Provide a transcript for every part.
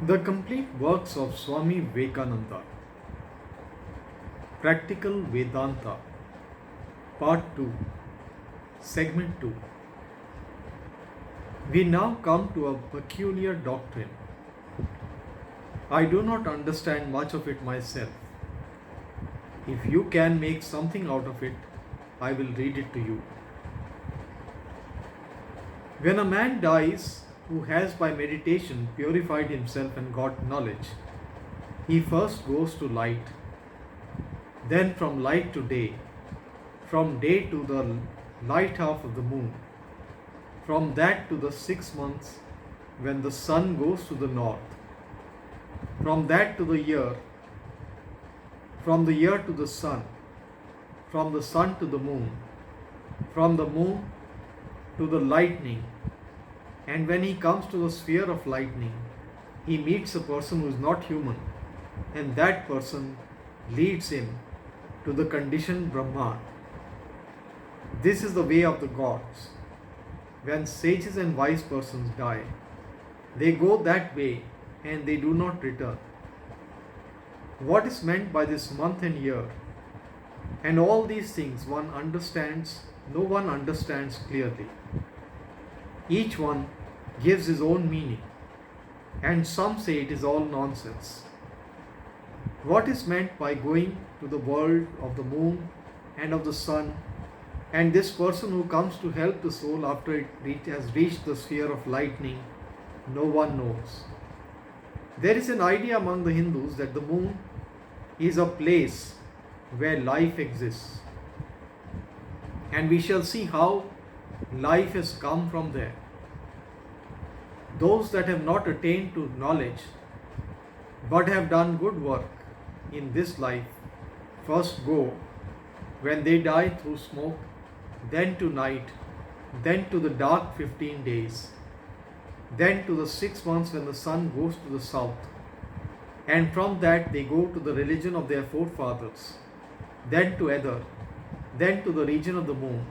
The complete works of Swami Vivekananda, Practical Vedanta, Part 2, Segment 2. We now come to a peculiar doctrine. I do not understand much of it myself. If you can make something out of it, I will read it to you. When a man dies who has by meditation purified himself and got knowledge, he first goes to light, then from light to day, from day to the light half of the moon, from that to the 6 months when the sun goes to the north, from that to the year, from the year to the sun, from the sun to the moon, from the moon to the lightning, and when he comes to the sphere of lightning, he meets a person who is not human, and that person leads him to the conditioned Brahman. This is the way of the gods. When sages and wise persons die, they go that way and they do not return. What is meant by this month and year, and all these things no one understands clearly. Each one gives his own meaning, and some say it is all nonsense. What is meant by going to the world of the moon and of the sun, and this person who comes to help the soul after it has reached the sphere of lightning, no one knows. There is an idea among the Hindus that the moon is a place where life exists, and we shall see how life has come from there. Those that have not attained to knowledge but have done good work in this life first go, when they die, through smoke, then to night, then to the dark 15 days, then to the 6 months when the sun goes to the south, and from that they go to the religion of their forefathers, then to Ether, then to the region of the moon,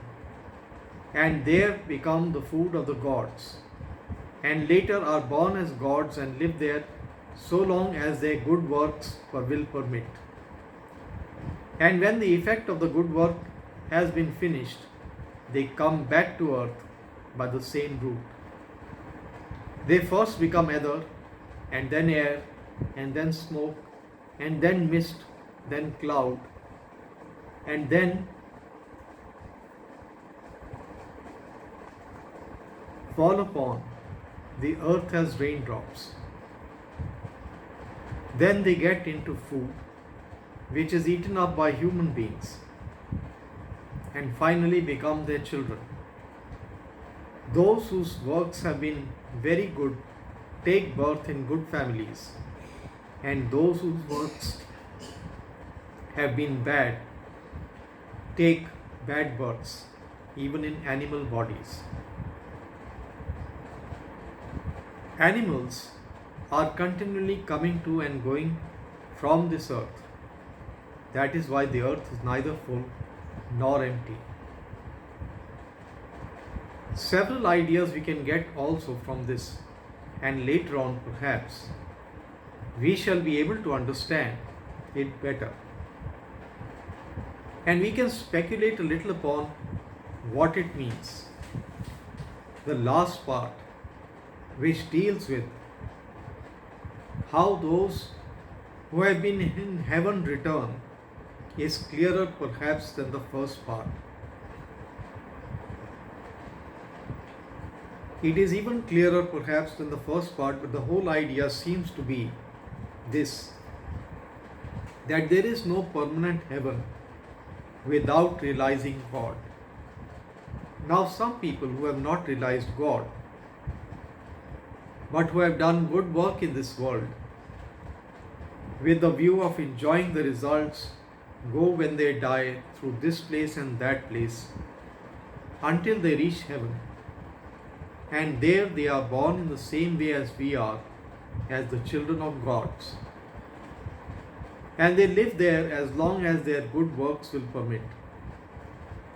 and there become the food of the gods, and later are born as gods and live there so long as their good works will permit. And when the effect of the good work has been finished, they come back to earth by the same route. They first become ether, and then air, and then smoke, and then mist, then cloud, and then fall upon the earth as raindrops. Then they get into food, which is eaten up by human beings, and finally become their children. Those whose works have been very good take birth in good families, and those whose works have been bad take bad births, even in animal bodies. Animals are continually coming to and going from this earth. That is why the earth is neither full nor empty. Several ideas we can get also from this, and later on perhaps we shall be able to understand it better. And we can speculate a little upon what it means. The last part, which deals with how those who have been in heaven return, is clearer perhaps than the first part. It is even clearer perhaps than the first part, but the whole idea seems to be this, that there is no permanent heaven without realizing God. Now, some people who have not realized God, but who have done good work in this world, with the view of enjoying the results, go when they die through this place and that place until they reach heaven, and there they are born in the same way as we are, as the children of gods, and they live there as long as their good works will permit.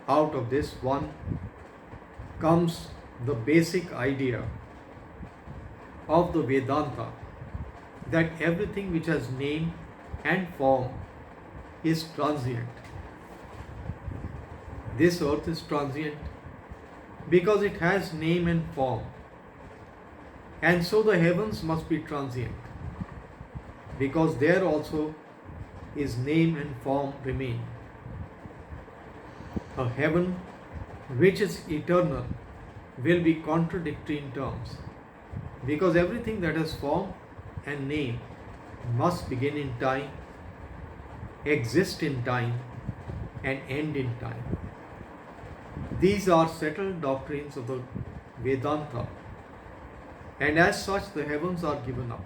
Out of this one comes the basic idea of the Vedanta, that everything which has name and form is transient. This earth is transient because it has name and form, and so the heavens must be transient because there also is name and form remain. A heaven which is eternal will be contradictory in terms because everything that has form and name must begin in time, exist in time, and end in time. These are settled doctrines of the Vedanta, and as such the heavens are given up.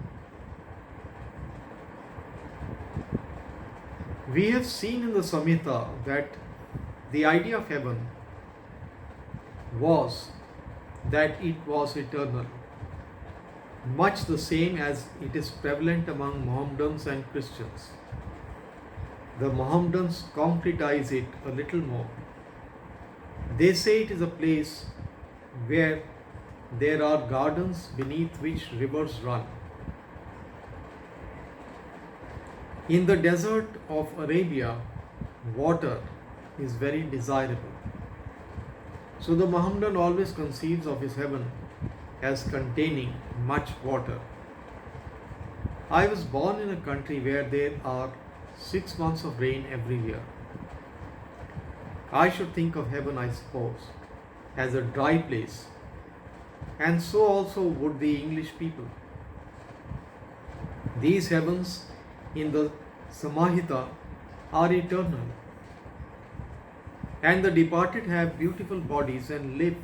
We have seen in the Samhita that the idea of heaven was that it was eternal, much the same as it is prevalent among Mohammedans and Christians. The Mohammedans concretize it a little more. They say it is a place where there are gardens beneath which rivers run. In the desert of Arabia, water is very desirable. So the Mohammedan always conceives of his heaven as containing much water. I was born in a country where there are 6 months of rain every year. I should think of heaven, I suppose, as a dry place, and so also would the English people. These heavens in the Samahita are eternal, and the departed have beautiful bodies and live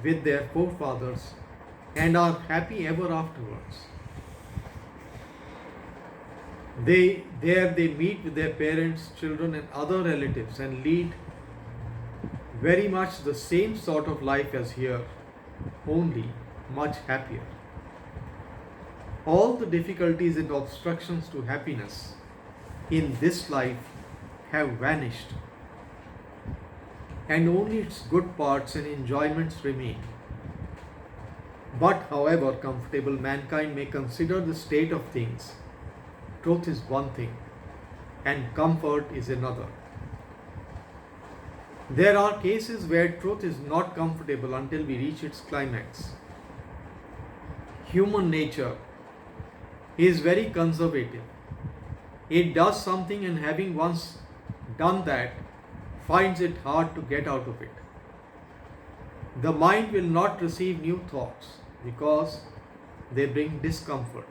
with their forefathers and are happy ever afterwards. There they meet with their parents, children, and other relatives and lead very much the same sort of life as here, only much happier. All the difficulties and obstructions to happiness in this life have vanished, and only its good parts and enjoyments remain. But however comfortable mankind may consider the state of things, truth is one thing and comfort is another. There are cases where truth is not comfortable until we reach its climax. Human nature is very conservative. It does something, and having once done that, finds it hard to get out of it. The mind will not receive new thoughts because they bring discomfort.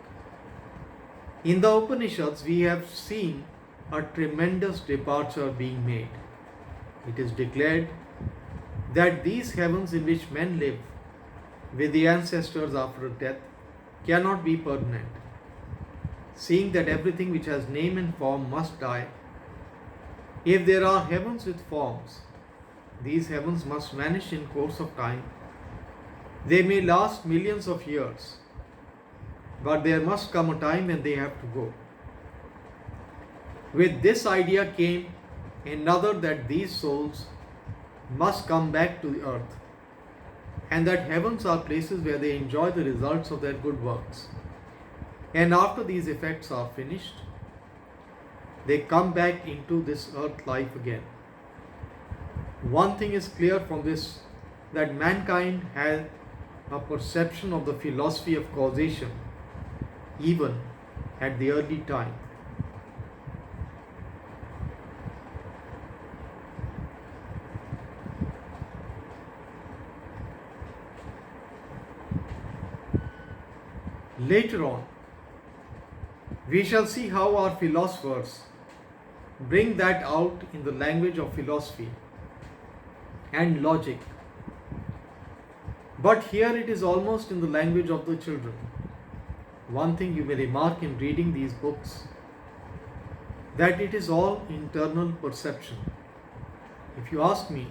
In the Upanishads, we have seen a tremendous departure being made. It is declared that these heavens in which men live with the ancestors after death cannot be permanent. Seeing that everything which has name and form must die, if there are heavens with forms, these heavens must vanish in course of time. They may last millions of years, but there must come a time when they have to go. With this idea came another, that these souls must come back to the earth, and that heavens are places where they enjoy the results of their good works. And after these effects are finished, they come back into this earth life again. One thing is clear from this, that mankind has a perception of the philosophy of causation even at the early time. Later on, we shall see how our philosophers bring that out in the language of philosophy and logic. But here it is almost in the language of the children. One thing you may remark in reading these books, that it is all internal perception. If you ask me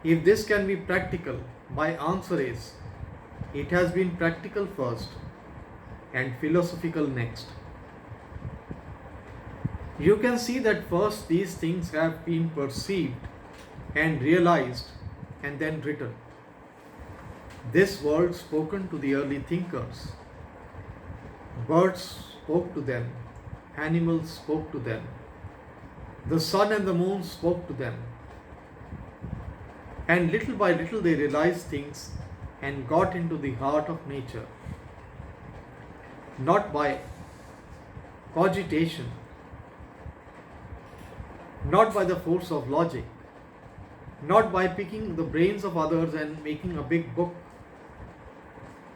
if this can be practical, my answer is it has been practical first and philosophical next. You can see that first these things have been perceived and realized and then written. This word spoken to the early thinkers. Birds spoke to them, animals spoke to them, the sun and the moon spoke to them. And little by little they realized things and got into the heart of nature, not by cogitation, not by the force of logic, not by picking the brains of others and making a big book,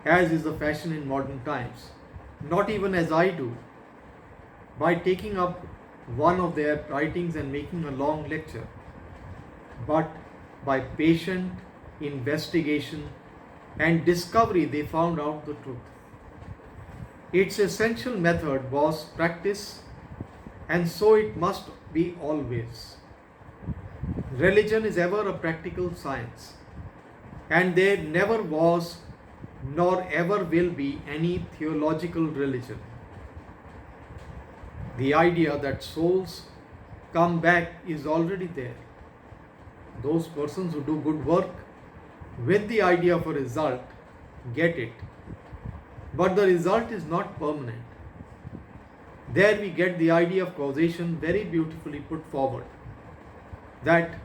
as is the fashion in modern times, not even as I do, by taking up one of their writings and making a long lecture, but by patient investigation and discovery they found out the truth. Its essential method was practice, and so it must be always. Religion is ever a practical science, and there never was nor ever will be any theological religion. The idea that souls come back is already there. Those persons who do good work with the idea of a result get it, but the result is not permanent. There we get the idea of causation very beautifully put forward, that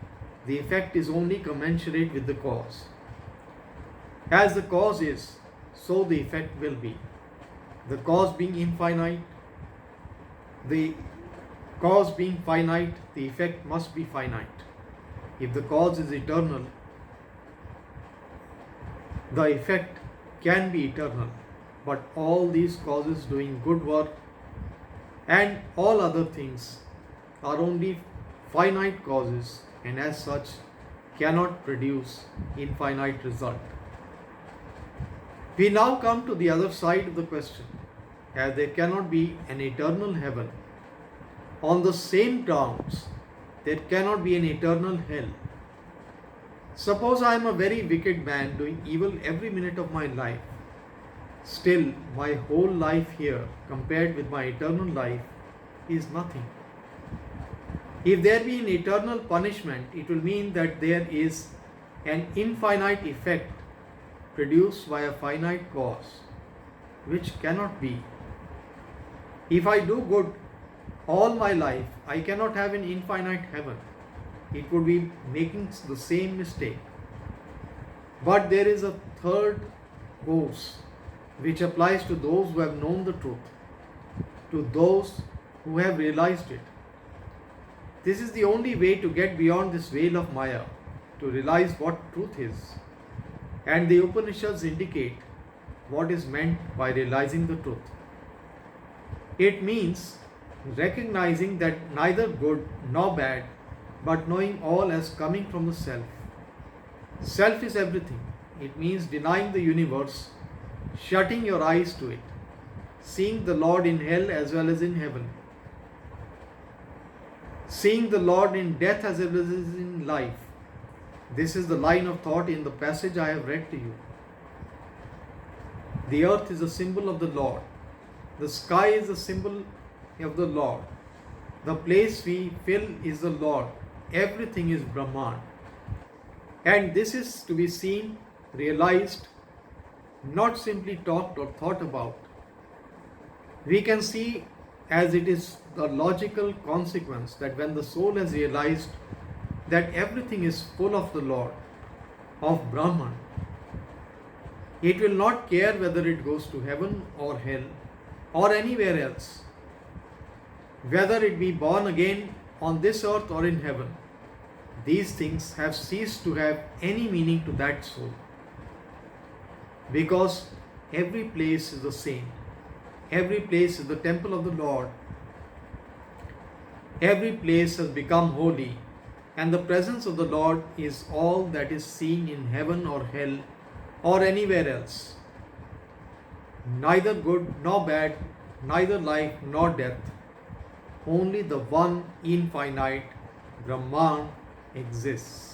the effect is only commensurate with the cause. As the cause is, so the effect will be. The cause being infinite, the cause being finite, the effect must be finite. If the cause is eternal, the effect can be eternal. But all these causes doing good work and all other things are only finite causes, and as such cannot produce infinite result. We now come to the other side of the question, as there cannot be an eternal heaven. On the same grounds, there cannot be an eternal hell. Suppose I am a very wicked man doing evil every minute of my life. Still, my whole life here compared with my eternal life is nothing. If there be an eternal punishment, it will mean that there is an infinite effect produced by a finite cause, which cannot be. If I do good all my life, I cannot have an infinite heaven. It would be making the same mistake. But there is a third course which applies to those who have known the truth, to those who have realized it. This is the only way to get beyond this veil of Maya, to realize what truth is. And the Upanishads indicate what is meant by realizing the truth. It means recognizing that neither good nor bad, but knowing all as coming from the self. Self is everything. It means denying the universe, shutting your eyes to it, seeing the Lord in hell as well as in heaven, seeing the Lord in death as well as in life. This is the line of thought in the passage I have read to you. The earth is a symbol of the Lord. The sky is a symbol of the Lord. The place we fill is the Lord. Everything is Brahman. And this is to be seen, realized, not simply talked or thought about. We can see as it is the logical consequence that when the soul has realized that everything is full of the Lord, of Brahman, it will not care whether it goes to heaven or hell or anywhere else, whether it be born again on this earth or in heaven. These things have ceased to have any meaning to that soul, because every place is the same. Every place is the temple of the Lord. Every place has become holy, and the presence of the Lord is all that is seen in heaven or hell or anywhere else. Neither good nor bad, neither life nor death, only the one infinite Brahman exists.